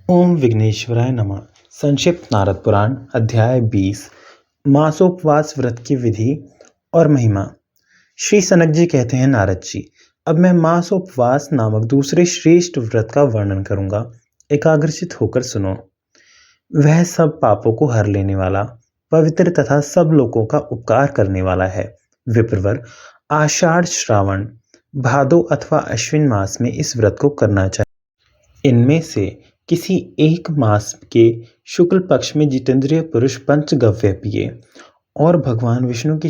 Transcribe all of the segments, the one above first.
ओम विघ्नेश्वराय नमः। संक्षिप्त नारद पुराण अध्याय 20 मासोपवास व्रत की विधि और महिमा। श्री सनक जी कहते हैं, नारद जी, अब मैं मासोपवास नामक दूसरे श्रेष्ठ व्रत का वर्णन करूंगा। एकाग्रचित होकर सुनो। वह सब पापों को हर लेने वाला, पवित्र तथा सब लोगों का उपकार करने वाला है। विप्रवर, आषाढ़, श्रावण, भादो अथवा अश्विन मास में इस व्रत को करना चाहिए। इनमें से किसी एक मास के शुक्ल पक्ष में जितेंद्रिय पुरुष पंचगव्य पिए और भगवान विष्णु के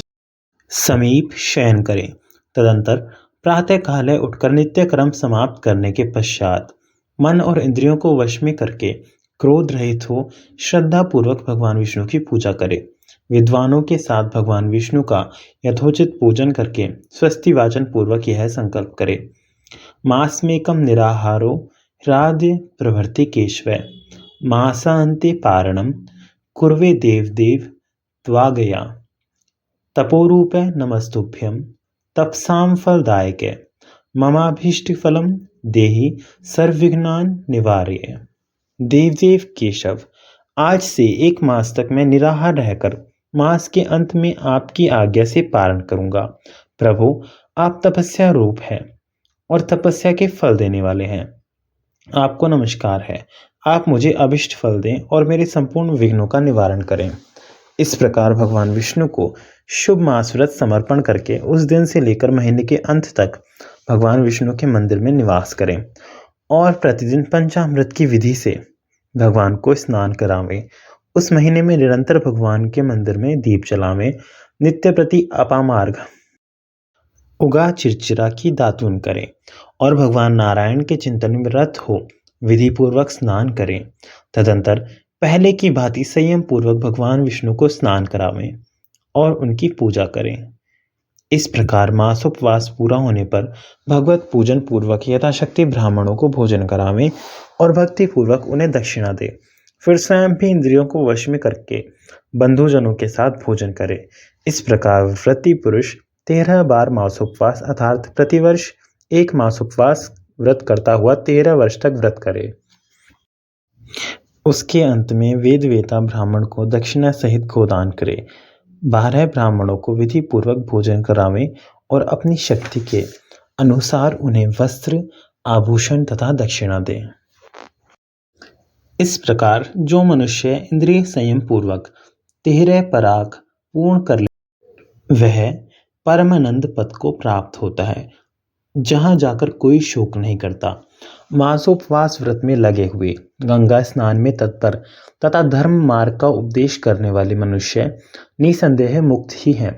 समीप शयन करें। तदंतर प्रातः काले उठकर नित्य कर्म समाप्त करने के पश्चात मन और इंद्रियों को वश में करके क्रोध रहित हो श्रद्धा पूर्वक भगवान विष्णु की पूजा करे। विद्वानों के साथ भगवान विष्णु का यथोचित पूजन करके स्वस्ति वाचन पूर्वक यह संकल्प करे, मास में कम निराहारो राध्य प्रभृति केशव मासान्ते पारणम कुर्वे देवदेव त्वागया तपोरूप नमस्तुभ्यं तपसाम फलदायक ममाभीष्ट फलम देहि सर्वविघ्नान निवारय। देवदेव केशव, आज से 1 मास तक मैं निराहार रहकर मास के अंत में आपकी आज्ञा से पारण करूंगा। प्रभु, आप तपस्या रूप है और तपस्या के फल देने वाले हैं। आपको नमस्कार है। आप मुझे अभिष्ट फल दें और मेरे संपूर्ण विघ्नों का निवारण करें। इस प्रकार भगवान विष्णु को शुभ मास व्रत समर्पण करके उस दिन से लेकर महीने के अंत तक भगवान विष्णु के मंदिर में निवास करें और प्रतिदिन पंचामृत की विधि से भगवान को स्नान करावें। उस महीने में निरंतर भगवान के मंदिर में दीप जलावें। नित्य प्रति अपामार्ग उगा चिरचिरा की दातून करें और भगवान नारायण के चिंतन में रत हो विधि पूर्वक स्नान करें। तदंतर पहले की भांति संयम पूर्वक भगवान विष्णु को स्नान करावें और उनकी पूजा करें। इस प्रकार मासोपवास पूरा होने पर भगवत पूजन पूर्वक यथाशक्ति ब्राह्मणों को भोजन करावें और भक्ति पूर्वक उन्हें दक्षिणा दें। फिर स्वयं भी इंद्रियों को वश में करके बंधुजनों के साथ भोजन करें। इस प्रकार व्रती पुरुष 13 बार मासोपवास अर्थात प्रतिवर्ष 1 मासोपवास व्रत करता हुआ 13 वर्ष तक व्रत करे। उसके अंत में वेद वेता ब्राह्मण को दक्षिणा सहित गोदान करे। 12 ब्राह्मणों को विधि पूर्वक भोजन करावें और अपनी शक्ति के अनुसार उन्हें वस्त्र, आभूषण तथा दक्षिणा दें। इस प्रकार जो मनुष्य इंद्रिय संयम पूर्वक 13 पराग पूर्ण कर ले वह परमानंद पद को प्राप्त होता है, जहां जाकर कोई शोक नहीं करता। मासोपवास व्रत में लगे हुए, गंगा स्नान में तत्पर तथा धर्म मार्ग का उपदेश करने वाले मनुष्य निसंदेह मुक्त ही हैं।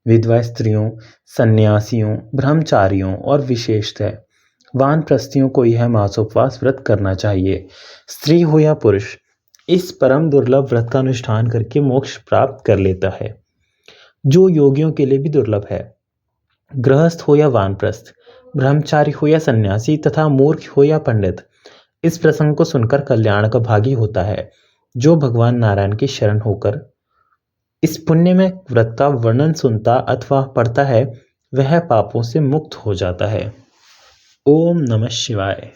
विधवा स्त्रियों, सन्यासियों, ब्रह्मचारियों और विशेषतः वानप्रस्थियों को यह मासोपवास व्रत करना चाहिए। स्त्री हो या पुरुष, इस परम दुर्लभ व्रत का अनुष्ठान करके मोक्ष प्राप्त कर लेता है, जो योगियों के लिए भी दुर्लभ है। गृहस्थ हो या वानप्रस्थ, ब्रह्मचारी हो या सन्यासी तथा मूर्ख हो या पंडित, इस प्रसंग को सुनकर कल्याण का भागी होता है। जो भगवान नारायण की शरण होकर इस पुण्य में व्रत का वर्णन सुनता अथवा पढ़ता है, वह पापों से मुक्त हो जाता है। ओम नमः शिवाय।